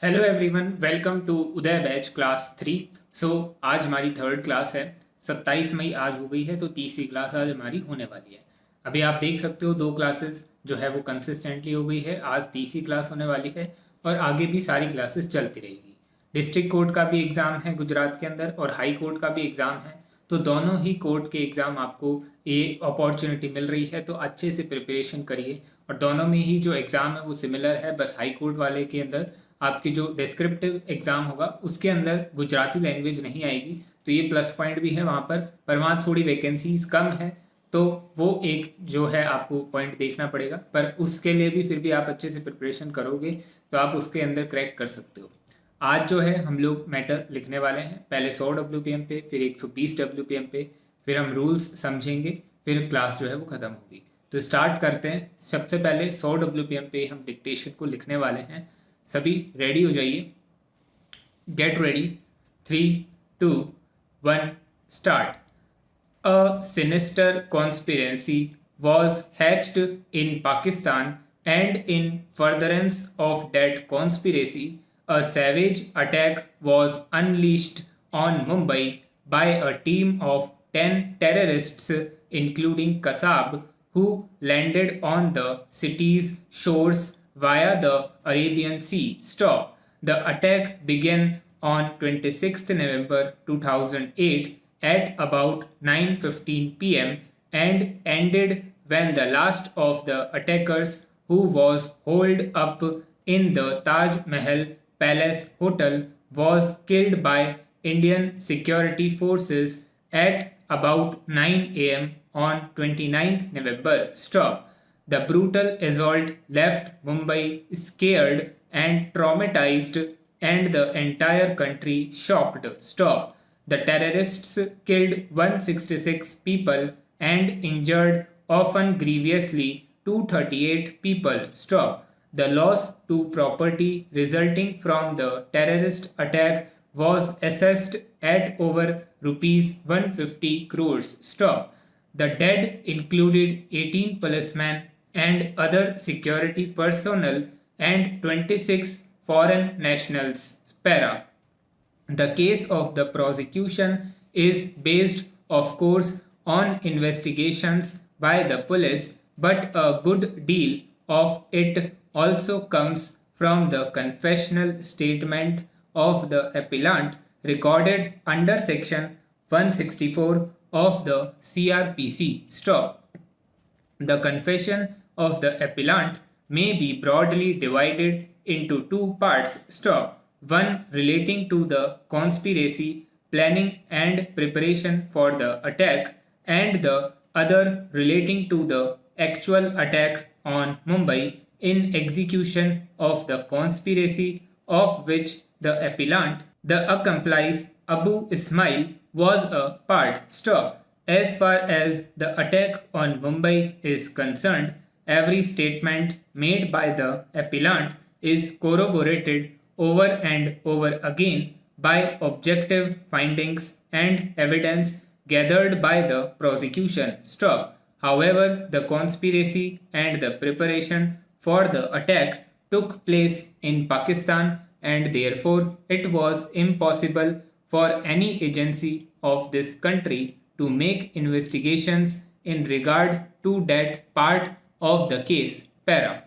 Hello everyone, welcome to Uday batch class 3। So आज हमारी third class है। 27 मई आज हो गई है, तो तीसरी क्लास आज हमारी होने वाली है। अभी आप देख सकते हो दो क्लासेस जो है वो कंसिस्टेंटली हो गई है। आज तीसरी क्लास होने वाली है और आगे भी सारी क्लासेस चलती रहेगी। डिस्ट्रिक्ट कोर्ट का भी एग्ज़ाम है गुजरात के अंदर और हाई कोर्ट का भी एग्ज़ाम है। तो दोनों ही कोर्ट के एग्ज़ाम आपको ये अपॉर्चुनिटी मिल रही है, तो अच्छे से प्रिपरेशन करिए। और दोनों में ही जो एग्ज़ाम है वो सिमिलर है, बस हाई कोर्ट वाले के अंदर आपकी जो डिस्क्रिप्टिव एग्ज़ाम होगा उसके अंदर गुजराती लैंग्वेज नहीं आएगी। तो ये प्लस पॉइंट भी है वहाँ पर वहाँ थोड़ी वैकेंसीज कम है, तो वो एक जो है आपको पॉइंट देखना पड़ेगा। पर उसके लिए भी फिर भी आप अच्छे से प्रिपरेशन करोगे तो आप उसके अंदर क्रैक कर सकते हो। आज जो है हम लोग मैटर लिखने वाले हैं, पहले 100 WPM पे, फिर 120 WPM पे, फिर हम रूल्स समझेंगे, फिर क्लास जो है वो ख़त्म होगी। तो स्टार्ट करते हैं। सबसे पहले 100 WPM पे हम डिक्टेशन को लिखने वाले हैं। सभी रेडी हो जाइए। Get ready. 3, 2, 1 start. A sinister conspiracy was hatched in Pakistan, and in furtherance of that conspiracy, a savage attack was unleashed on Mumbai by a team of 10 terrorists, including Kasab, who landed on the city's shores via the Arabian Sea. Stop. The attack began on 26th November 2008 at about 9:15 p.m. and ended when the last of the attackers, who was holed up in the Taj Mahal Palace Hotel, was killed by Indian security forces at about 9 a.m. on 29th November. Stop. The brutal assault left Mumbai scared and traumatized, and the entire country shocked. Stop. The terrorists killed 166 people and injured, often grievously, 238 people. Stop. The loss to property resulting from the terrorist attack was assessed at over rupees 150 crores. Stop. The dead included 18 policemen and other security personnel and 26 foreign nationals. Para. The case of the prosecution is based, of course, on investigations by the police, but a good deal of it also comes from the confessional statement of the appellant recorded under section 164 of the CRPC. Stop. The confession of the appellant may be broadly divided into two parts. Stop. One relating to the conspiracy, planning and preparation for the attack, and the other relating to the actual attack on Mumbai in execution of the conspiracy of which the appellant, the accomplice Abu Ismail, was a part. Stop. As far as the attack on Mumbai is concerned, every statement made by the appellant is corroborated over and over again by objective findings and evidence gathered by the prosecution. Stop. However, the conspiracy and the preparation for the attack took place in Pakistan, and therefore it was impossible for any agency of this country to make investigations in regard to that part of the case. Para.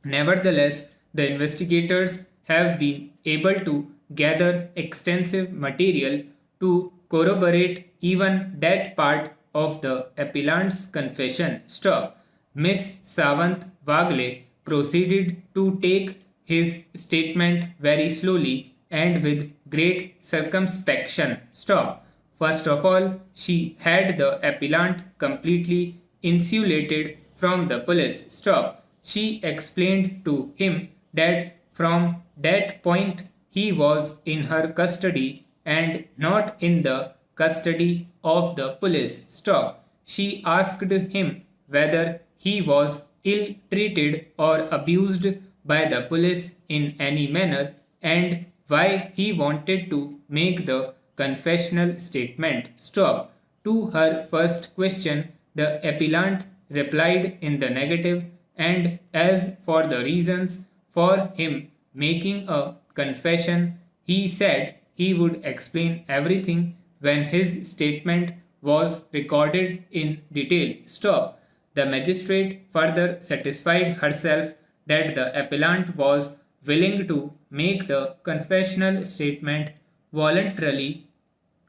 Nevertheless, the investigators have been able to gather extensive material to corroborate even that part of the appellant's confession. Stop. Miss Savant Wagle proceeded to take his statement very slowly and with great circumspection. Stop. First of all, she had the appellant completely insulated from the police. Stop. She explained to him that from that point he was in her custody and not in the custody of the police. Stop. She asked him whether he was ill treated or abused by the police in any manner and why he wanted to make the confessional statement. Stop. To her first question, the appellant replied in the negative, and as for the reasons for him making a confession, he said he would explain everything when his statement was recorded in detail. Stop. The magistrate further satisfied herself that the appellant was willing to make the confessional statement voluntarily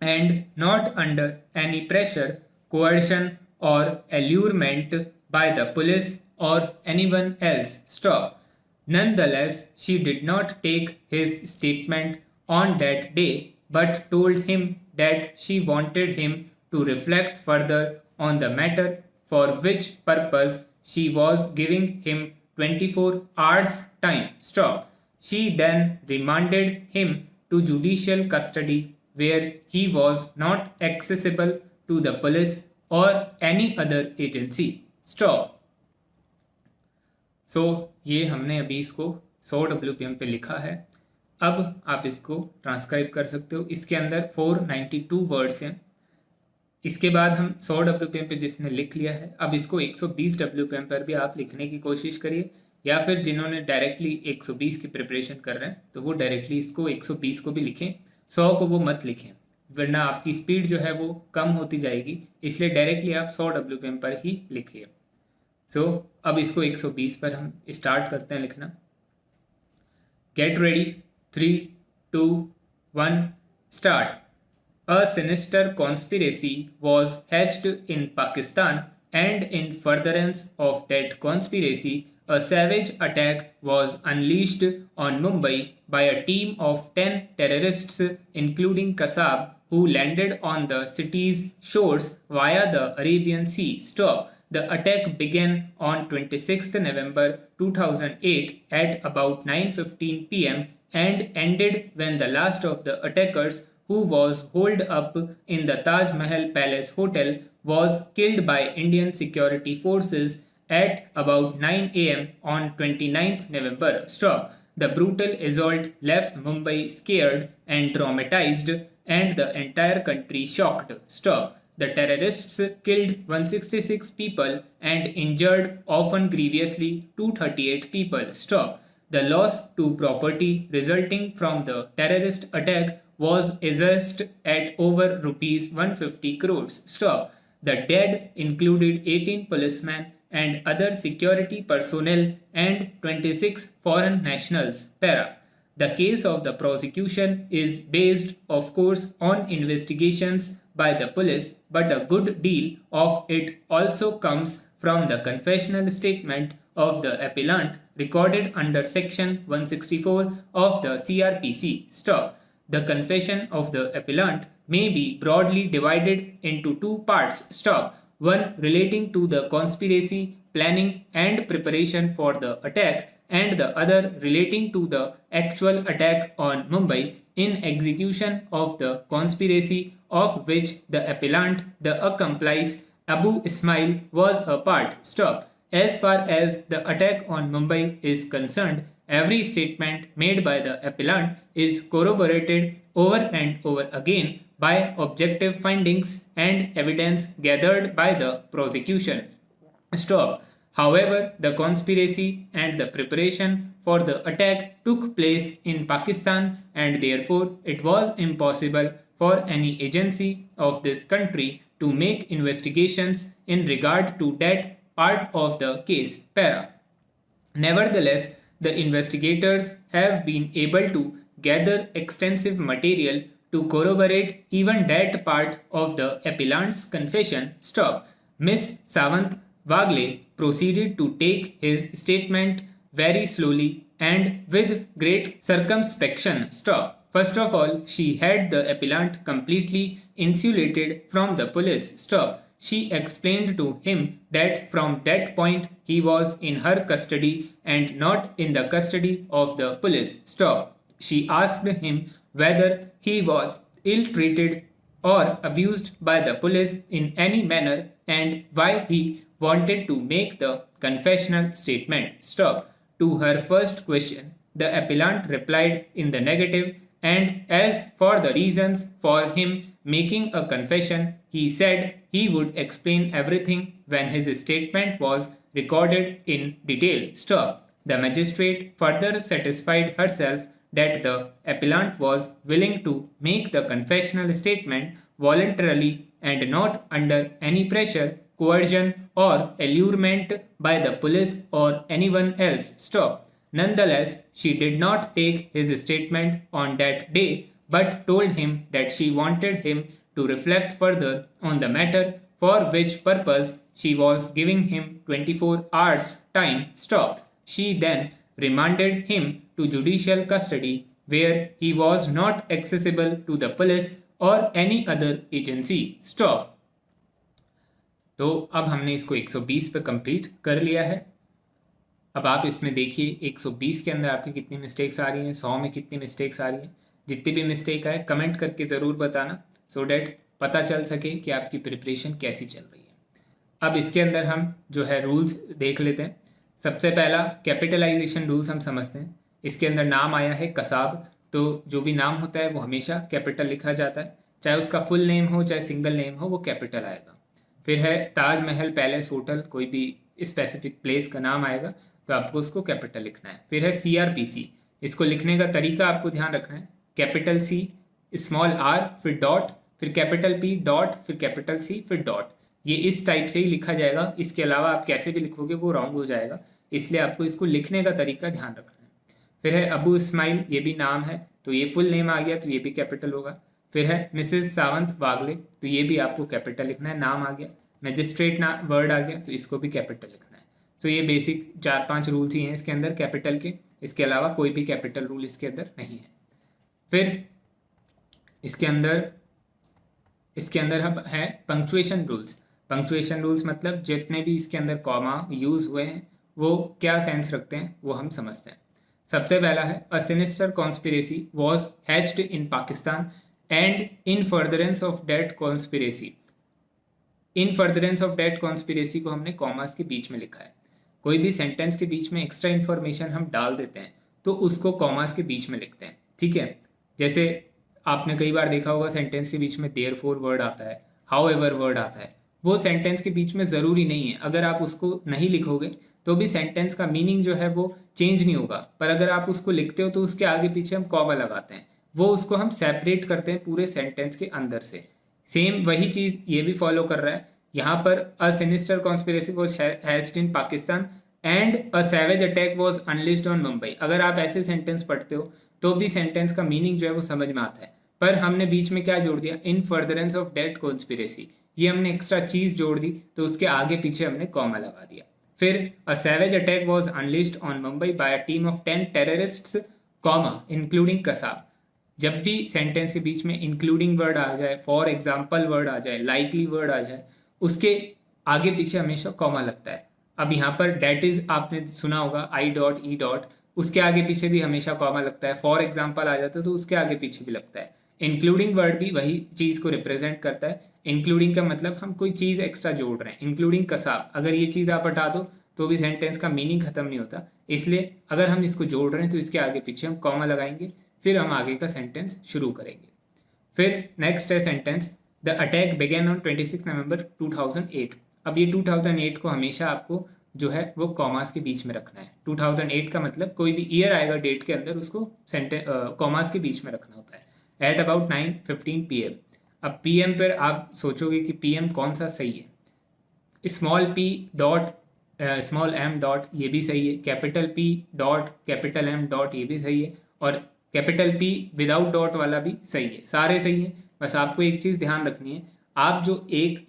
and not under any pressure, coercion, or allurement by the police or anyone else. Stop. Nonetheless, she did not take his statement on that day but told him that she wanted him to reflect further on the matter, for which purpose she was giving him 24 hours time. Stop. She then remanded him to judicial custody where he was not accessible to the police or any other agency. Stop. ये हमने अभी इसको 100 WPM पे लिखा है. अब आप इसको ट्रांसक्राइब कर सकते हो. इसके अंदर 492 वर्ड्स हैं. इसके बाद हम 100 WPM पे जिसने लिख लिया है, अब इसको 120 WPM पर भी आप लिखने की कोशिश करिए, या फिर जिन्होंने डायरेक्टली 120 की प्रिपरेशन कर रहे हैं तो वो डायरेक्टली इसको 120 को भी लिखें, 100 को वो मत लिखें, वरना आपकी स्पीड जो है वो कम होती जाएगी. इसलिए डायरेक्टली आप 100 WPM पर ही लिखिए. अब इसको 120 पर हम स्टार्ट करते हैं लिखना. Get ready. 3, 2, 1, start. A sinister conspiracy was hatched in Pakistan, and in furtherance of that conspiracy, a savage attack was unleashed on Mumbai by a team of 10 terrorists, including Kasab, who landed on the city's shores via the Arabian Sea. Stop. The attack began on 26th November 2008 at about 9:15 p.m. and ended when the last of the attackers, who was holed up in the Taj Mahal Palace Hotel, was killed by Indian security forces at about 9 a.m. on 29th November. Stop. The brutal assault left Mumbai scared and traumatized, and the entire country shocked. Stop. The terrorists killed 166 people and injured, often grievously, 238 people. Stop. The loss to property resulting from the terrorist attack was assessed at over rupees 150 crores. Stop. The dead included 18 policemen and other security personnel and 26 foreign nationals. Para. The case of the prosecution is based, of course, on investigations by the police, but a good deal of it also comes from the confessional statement of the appellant recorded under section 164 of the CRPC. Stop. The confession of the appellant may be broadly divided into two parts. Stop. One relating to the conspiracy, planning and preparation for the attack, and the other relating to the actual attack on Mumbai in execution of the conspiracy of which the appellant, the accomplice Abu Ismail, was a part. Stop. As far as the attack on Mumbai is concerned, every statement made by the appellant is corroborated over and over again by objective findings and evidence gathered by the prosecution. Stop. However, the conspiracy and the preparation for the attack took place in Pakistan, and therefore it was impossible for any agency of this country to make investigations in regard to that part of the case. Para. Nevertheless, the investigators have been able to gather extensive material to corroborate even that part of the appellant's confession. Stop. Miss Sawant Wagle proceeded to take his statement very slowly and with great circumspection. Stop. First of all, she had the appellant completely insulated from the police. Stop. She explained to him that from that point he was in her custody and not in the custody of the police. Stop. She asked him whether he was ill-treated or abused by the police in any manner and why he wanted to make the confessional statement. Stop. To her first question, the appellant replied in the negative, and as for the reasons for him making a confession, he said he would explain everything when his statement was recorded in detail. Stop. The magistrate further satisfied herself that the appellant was willing to make the confessional statement voluntarily and not under any pressure, coercion, or allurement by the police or anyone else. Stop. Nonetheless, she did not take his statement on that day, but told him that she wanted him to reflect further on the matter, for which purpose she was giving him 24 hours time. Stop. She then remanded him to judicial custody, where he was not accessible to the police or any other agency. Stop. तो अब हमने इसको 120 पे complete कर लिया है. अब आप इसमें देखिए 120 के अंदर आपकी कितनी मिस्टेक्स आ रही हैं, 100 में कितनी मिस्टेक्स आ रही हैं. जितनी भी मिस्टेक आए कमेंट करके ज़रूर बताना, सो डैट पता चल सके कि आपकी प्रिपरेशन कैसी चल रही है. अब इसके अंदर हम जो है रूल्स देख लेते हैं. सबसे पहला कैपिटलाइजेशन रूल्स हम समझते हैं. इसके अंदर नाम आया है कसाब, तो जो भी नाम होता है वो हमेशा कैपिटल लिखा जाता है, चाहे उसका फुल नेम हो चाहे सिंगल नेम हो, वो कैपिटल आएगा. फिर है ताजमहल पैलेस होटल, कोई भी स्पेसिफिक प्लेस का नाम आएगा तो आपको उसको कैपिटल लिखना है. फिर है CRPC, इसको लिखने का तरीका आपको ध्यान रखना है. कैपिटल C, स्मॉल r, फिर डॉट, फिर कैपिटल P, डॉट, फिर कैपिटल C, फिर डॉट. ये इस टाइप से ही लिखा जाएगा. इसके अलावा आप कैसे भी लिखोगे वो रॉन्ग हो जाएगा, इसलिए आपको इसको लिखने का तरीका ध्यान रखना है. फिर है अबू इस्माइल, ये भी नाम है तो ये फुल नेम आ गया तो ये भी कैपिटल होगा. फिर है मिसेस सावंत वागले, तो ये भी आपको कैपिटल लिखना है, नाम आ गया. मैजिस्ट्रेट ना वर्ड आ गया तो इसको भी कैपिटल लिखना है. तो ये बेसिक 4-5 रूल्स ही हैं इसके अंदर कैपिटल के, इसके अलावा कोई भी कैपिटल रूल इसके अंदर नहीं है. फिर इसके अंदर हम है पंक्चुएशन रूल्स. पंक्चुएशन रूल्स मतलब जितने भी इसके अंदर कॉमा यूज हुए हैं वो क्या सेंस रखते हैं वो हम समझते हैं. सबसे पहला है a sinister conspiracy was hatched in Pakistan and in furtherance of that conspiracy. In furtherance of that conspiracy को हमने कॉमास के बीच में लिखा है. कोई भी सेंटेंस के बीच में एक्स्ट्रा इन्फॉर्मेशन हम डाल देते हैं तो उसको कॉमास के बीच में लिखते हैं. ठीक है, जैसे आपने कई बार देखा होगा सेंटेंस के बीच में देयरफॉर वर्ड आता है, हाउएवर वर्ड आता है. वो सेंटेंस के बीच में ज़रूरी नहीं है, अगर आप उसको नहीं लिखोगे तो भी सेंटेंस का मीनिंग जो है वो चेंज नहीं होगा. पर अगर आप उसको लिखते हो तो उसके आगे पीछे हम कॉमा लगाते हैं, वो उसको हम सेपरेट करते हैं पूरे सेंटेंस के अंदर से. सेम वही चीज़ ये भी फॉलो कर रहा है. यहाँ पर a sinister conspiracy was hatched in Pakistan and a savage attack was unleashed on Mumbai. अगर आप ऐसे सेंटेंस पढ़ते हो तो भी सेंटेंस का मीनिंग जो है वो समझ में आता है. पर हमने बीच में क्या जोड़ दिया, in furtherance of that conspiracy, ये हमने एक्स्ट्रा चीज़ जोड़ दी तो उसके आगे पीछे हमने कॉमा लगा दिया. फिर a savage attack was unleashed on Mumbai by a team of 10 terrorists, comma including Kasab. जब भी सेंटेंस के बीच में इंक्लूडिंग वर्ड आ जाए, फॉर एग्जाम्पल वर्ड आ जाए, लाइकली वर्ड आ जाए, उसके आगे पीछे हमेशा कॉमा लगता है. अब यहाँ पर डेट इज आपने सुना होगा I डॉट E डॉट, उसके आगे पीछे भी हमेशा कॉमा लगता है. फॉर एग्जाम्पल आ जाता है तो उसके आगे पीछे भी लगता है. इंक्लूडिंग वर्ड भी वही चीज़ को रिप्रेजेंट करता है. इंक्लूडिंग का मतलब हम कोई चीज़ एक्स्ट्रा जोड़ रहे हैं. इंक्लूडिंग कसाब, अगर ये चीज़ आप हटा दो तो भी सेंटेंस का मीनिंग खत्म नहीं होता, इसलिए अगर हम इसको जोड़ रहे हैं तो इसके आगे पीछे हम कॉमा लगाएंगे, फिर हम आगे का सेंटेंस शुरू करेंगे. फिर नेक्स्ट है sentence the attack began on 26 November 2008. अब ये 2008 को हमेशा आपको जो है वो कॉमास के बीच में रखना है. 2008 का मतलब कोई भी ईयर आएगा डेट के अंदर उसको कॉमास के बीच में रखना होता है. At about 9:15 PM. अब PM पर आप सोचोगे कि PM कौन सा सही है. Small p dot small m dot ये भी सही है, capital P dot capital M dot ये भी सही है, और कैपिटल P विदाउट डॉट वाला भी सही है. सारे सही है. बस आपको एक चीज़ ध्यान रखनी है, आप जो एक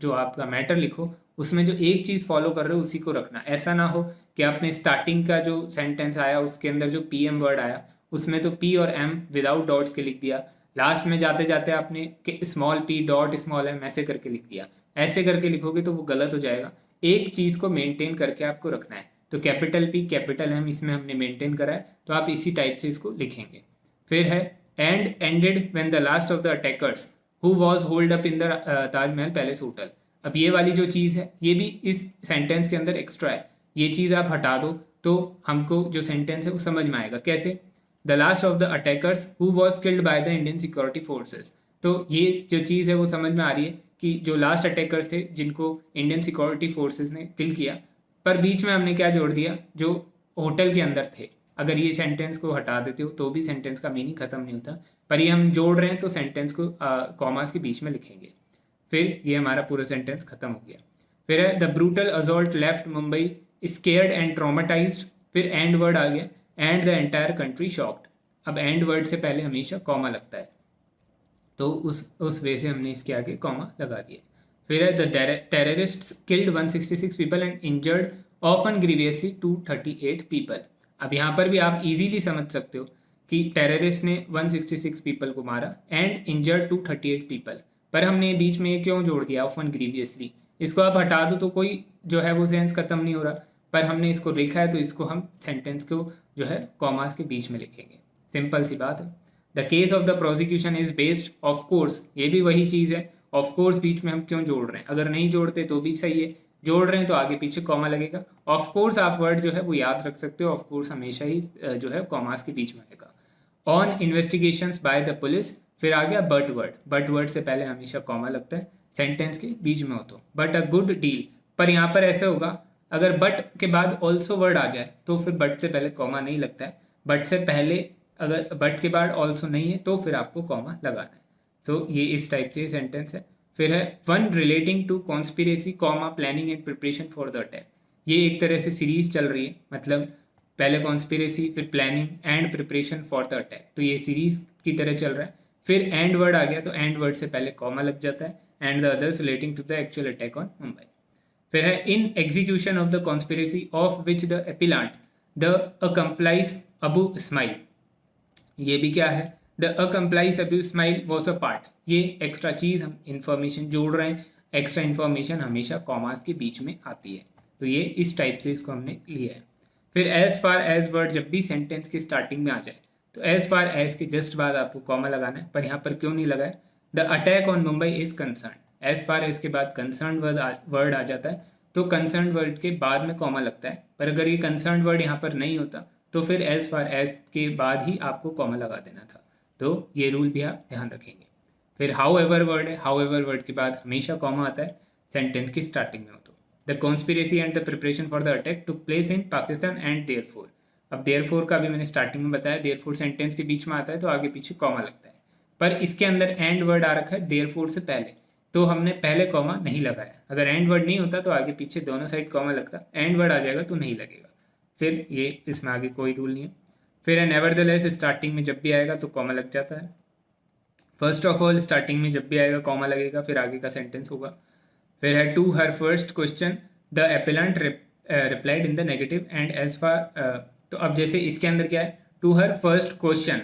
जो आपका मैटर लिखो उसमें जो एक चीज़ फॉलो कर रहे हो उसी को रखना. ऐसा ना हो कि आपने स्टार्टिंग का जो सेंटेंस आया उसके अंदर जो PM वर्ड आया उसमें तो P और M विदाउट डॉट्स के लिख दिया, लास्ट में जाते जाते आपने small p dot small m ऐसे करके लिख दिया. ऐसे करके लिखोगे तो वो गलत हो जाएगा. एक चीज़ को मेंटेन करके आपको रखना है. तो कैपिटल P कैपिटल M इसमें हमने मेंटेन करा है तो आप इसी टाइप से इसको लिखेंगे. फिर है and ended when the last of the attackers who was hold up in the Taj Mahal palace hotel. अब ये वाली जो चीज़ है ये भी इस सेंटेंस के अंदर एक्स्ट्रा है. ये चीज़ आप हटा दो तो हमको जो सेंटेंस है वो समझ में आएगा. कैसे, the last of the attackers who was killed by the Indian security forces. तो ये जो चीज़ है वो समझ में आ रही है कि जो लास्ट अटैकर्स थे जिनको इंडियन सिक्योरिटी फोर्सेस ने किल किया, पर बीच में हमने क्या जोड़ दिया, जो होटल के अंदर थे. अगर ये सेंटेंस को हटा देते हो तो भी सेंटेंस का मीनिंग खत्म नहीं होता, पर ये हम जोड़ रहे हैं तो सेंटेंस को कॉमास के बीच में लिखेंगे। फिर ये हमारा पूरा सेंटेंस खत्म हो गया। फिर है the brutal assault left Mumbai scared and traumatised, फिर एंड वर्ड आ गया, and the entire country shocked. अब एंड वर्ड से पहले हमेशा कॉमा लगता है, तो उस वे से हमने इसके आगे कॉमा लगा दिया। फिर है the terrorists killed 166 people and injured often grievously 238 people. अब यहाँ पर भी आप इजीली समझ सकते हो कि टेररिस्ट ने 166 पीपल को मारा एंड इंजर्ड 238 पीपल, पर हमने बीच में क्यों जोड़ दिया ऑफन ग्रीवियसली? इसको आप हटा दो तो कोई जो है वो सेंस खत्म नहीं हो रहा, पर हमने इसको लिखा है तो इसको हम सेंटेंस को जो है कॉमास के बीच में लिखेंगे। सिंपल सी बात है। The case of the prosecution is based of course, ये भी वही चीज़ है, ऑफ कोर्स बीच में हम क्यों जोड़ रहे हैं? अगर नहीं जोड़ते तो भी सही है, जोड़ रहे हैं तो आगे पीछे कॉमा लगेगा। ऑफ कोर्स आप वर्ड जो है वो याद रख सकते हो, ऑफ कोर्स हमेशा ही जो है कॉमास के बीच में आएगा। On investigations by the police, फिर आ गया बट वर्ड, बट वर्ड से पहले हमेशा कॉमा लगता है सेंटेंस के बीच में हो तो। बट अ गुड डील, पर यहाँ पर ऐसे होगा अगर बट के बाद ऑल्सो वर्ड आ जाए तो फिर बट से पहले कॉमा नहीं लगता है, बट से पहले अगर बट के बाद ऑल्सो नहीं है तो फिर आपको कॉमा लगाना है। सो ये इस टाइप से सेंटेंस है। फिर है one relating to conspiracy comma planning and preparation for the attack. ये एक तरह से सीरीज चल रही है, मतलब पहले कॉन्स्पिरेसी फिर planning and preparation for the attack, तो ये सीरीज की तरह चल रहा है। फिर एंड वर्ड आ गया तो एंड वर्ड से पहले कॉमा लग जाता है, and the others relating to the actual attack on Mumbai. फिर है in execution of the conspiracy of which the appellant the accomplice Abu Ismail. ये भी क्या है? The accomplice Abu Ismail was a part. ये एक्स्ट्रा चीज़ हम इंफॉर्मेशन जोड़ रहे हैं, एक्स्ट्रा इन्फॉर्मेशन हमेशा कॉमास के बीच में आती है, तो ये इस टाइप से इसको हमने लिया है। फिर एज फार एज वर्ड जब भी सेंटेंस की स्टार्टिंग में आ जाए तो एज फार एज के जस्ट बाद आपको कॉमा लगाना है, पर यहाँ पर क्यों नहीं लगाया? The attack on Mumbai is concern, as far as के बाद कंसर्न वर्ड आ जाता है तो कंसर्न वर्ड के बाद में कॉमा लगता है, पर अगर ये कंसर्न वर्ड यहाँ पर नहीं होता तो फिर एज फार एज के बाद ही आपको कॉमा लगा देना था, तो ये रूल भी आप ध्यान रखेंगे। फिर हाउ एवर वर्ड है, हाउ एवर वर्ड के बाद हमेशा कॉमा आता है सेंटेंस की स्टार्टिंग में हो तो। The conspiracy and the preparation for the attack took place in Pakistan and therefore. अब देयरफॉर का भी मैंने स्टार्टिंग में बताया, देयरफॉर सेंटेंस के बीच में आता है तो आगे पीछे कॉमा लगता है, पर इसके अंदर एंड वर्ड आ रखा है देयरफॉर से पहले, तो हमने पहले कॉमा नहीं लगाया। अगर एंड वर्ड नहीं होता तो आगे पीछे दोनों साइड कॉमा लगता, एंड वर्ड आ जाएगा तो नहीं लगेगा, फिर ये इसमें आगे कोई रूल नहीं है। फिर है नेवरदलेस, स्टार्टिंग में जब भी आएगा तो कॉमा लग जाता है। फर्स्ट ऑफ ऑल स्टार्टिंग में जब भी आएगा कॉमा लगेगा, फिर आगे का सेंटेंस होगा। फिर है to her first question the appellant replied in the negative and as far, तो अब जैसे इसके अंदर क्या है, टू हर फर्स्ट क्वेश्चन,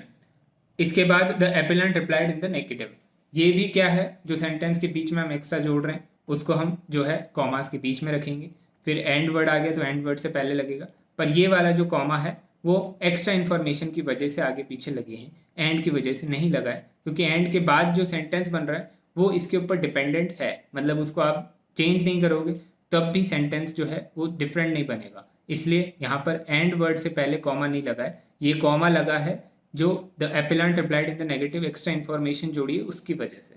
इसके बाद the appellant replied in the negative, ये भी क्या है जो सेंटेंस के बीच में हम एक्स्ट्रा जोड़ रहे हैं उसको हम जो है कॉमास के बीच में रखेंगे। फिर एंड वर्ड आ गया तो एंड वर्ड से पहले लगेगा, पर ये वाला जो कॉमा है वो एक्स्ट्रा इन्फॉर्मेशन की वजह से आगे पीछे लगे हैं, एंड की वजह से नहीं लगा है, क्योंकि एंड के बाद जो सेंटेंस बन रहा है वो इसके ऊपर डिपेंडेंट है, मतलब उसको आप चेंज नहीं करोगे तब भी सेंटेंस जो है वो डिफरेंट नहीं बनेगा, इसलिए यहाँ पर एंड वर्ड से पहले कॉमा नहीं लगा है, ये कॉमा लगा है जो the appellant replied in the negative extra information जोड़ी है उसकी वजह से।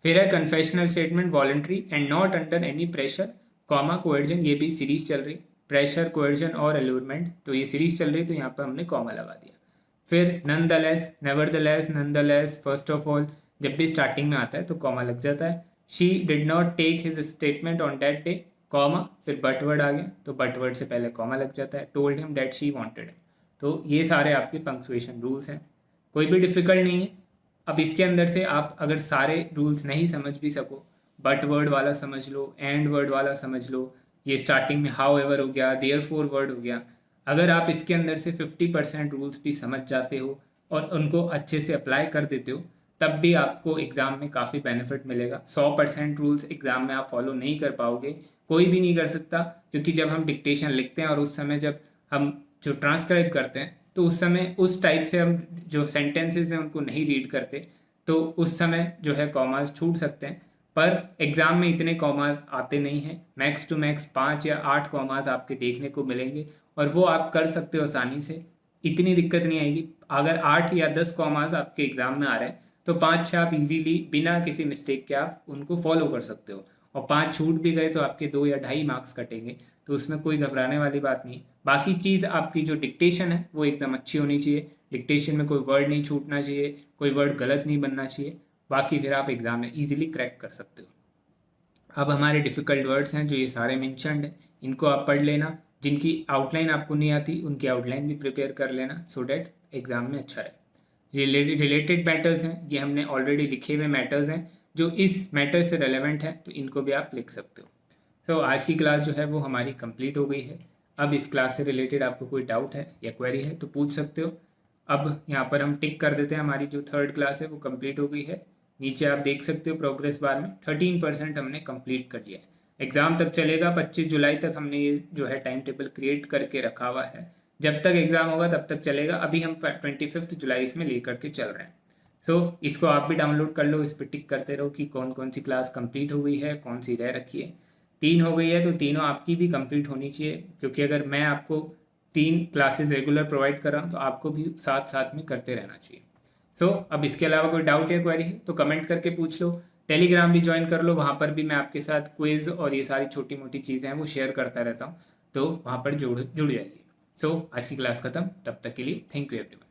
फिर है confessional statement voluntary and not under any pressure comma coercion, ये भी सीरीज चल रही, प्रेशर कोएर्जन और एल्यूरमेंट, तो ये सीरीज चल रही तो यहाँ पर हमने कॉमा लगा दिया। फिर nonetheless, nevertheless, nonetheless, first of all जब भी स्टार्टिंग में आता है तो कॉमा लग जाता है। She did not take his statement on that day comma, फिर बट वर्ड आ गया तो बट वर्ड से पहले कॉमा लग जाता है। Told him that she wanted, तो ये सारे आपके पंक्चुएशन रूल्स हैं, कोई भी डिफिकल्ट नहीं है। अब इसके अंदर से आप अगर सारे रूल्स नहीं समझ भी सको, बट वर्ड वाला समझ लो, एंड वर्ड वाला समझ लो, ये स्टार्टिंग में हाउ एवर हो गया, देयरफॉर वर्ड हो गया, अगर आप इसके अंदर से 50% रूल्स भी समझ जाते हो और उनको अच्छे से अप्लाई कर देते हो तब भी आपको एग्ज़ाम में काफ़ी बेनिफिट मिलेगा। 100% रूल्स एग्ज़ाम में आप फॉलो नहीं कर पाओगे, कोई भी नहीं कर सकता, क्योंकि जब हम डिक्टेशन लिखते हैं और उस समय जब हम जो ट्रांसक्राइब करते हैं तो उस समय उस टाइप से हम जो सेंटेंसेस हैं उनको नहीं रीड करते, तो उस समय जो है कॉमास छूट सकते हैं, पर एग्ज़ाम में इतने कॉमास आते नहीं हैं, मैक्स टू मैक्स 5 या 8 कॉमास आपके देखने को मिलेंगे और वो आप कर सकते हो आसानी से, इतनी दिक्कत नहीं आएगी। अगर 8 या 10 कॉमास आपके एग्ज़ाम में आ रहे हैं तो 5-6 आप इजीली बिना किसी मिस्टेक के आप उनको फॉलो कर सकते हो, और 5 छूट भी गए तो आपके 2 या 2.5 मार्क्स कटेंगे, तो उसमें कोई घबराने वाली बात नहीं है। बाकी चीज़ आपकी जो डिक्टेशन है वो एकदम अच्छी होनी चाहिए, डिक्टेशन में कोई वर्ड नहीं छूटना चाहिए, कोई वर्ड गलत नहीं बनना चाहिए, बाकी फिर आप एग्ज़ाम में ईजिली क्रैक कर सकते हो। अब हमारे डिफ़िकल्ट वर्ड्स हैं जो ये सारे मेंशन्ड हैं, इनको आप पढ़ लेना, जिनकी आउटलाइन आपको नहीं आती उनकी आउटलाइन भी प्रिपेयर कर लेना सो डैट एग्ज़ाम में अच्छा रहे। रिलेटेड मैटर्स हैं, ये हमने ऑलरेडी लिखे हुए मैटर्स हैं जो इस मैटर से रेलेवेंट है, तो इनको भी आप लिख सकते हो। तो आज की क्लास जो है वो हमारी कंप्लीट हो गई है। अब इस क्लास से रिलेटेड आपको कोई डाउट है या क्वेरी है तो पूछ सकते हो। अब यहाँ पर हम टिक कर देते हैं, हमारी जो थर्ड क्लास है वो कंप्लीट हो गई है। नीचे आप देख सकते हो प्रोग्रेस बार में 13% हमने कंप्लीट कर लिया है। एग्ज़ाम तक चलेगा, 25 जुलाई तक हमने ये जो है टाइम टेबल क्रिएट करके रखा हुआ है। जब तक एग्ज़ाम होगा तब तक चलेगा। अभी हम 25 जुलाई इसमें ले करके चल रहे हैं। सो इसको आप भी डाउनलोड कर लो, इस पर टिक करते रहो कि कौन कौन सी क्लास कंप्लीट हो गई है, कौन सी रह रखी है। 3 हो गई है तो तीनों आपकी भी कंप्लीट होनी चाहिए, क्योंकि अगर मैं आपको 3 क्लासेस रेगुलर प्रोवाइड कर रहा हूँ तो आपको भी साथ साथ में करते रहना चाहिए। सो अब इसके अलावा कोई डाउट या क्वेरी है तो कमेंट करके पूछ लो। टेलीग्राम भी ज्वाइन कर लो, वहाँ पर भी मैं आपके साथ क्विज़ और ये सारी छोटी मोटी चीज़ें हैं वो शेयर करता रहता हूँ, तो वहाँ पर जुड़ जाइए। सो आज की क्लास ख़त्म, तब तक के लिए थैंक यू एवरीवन।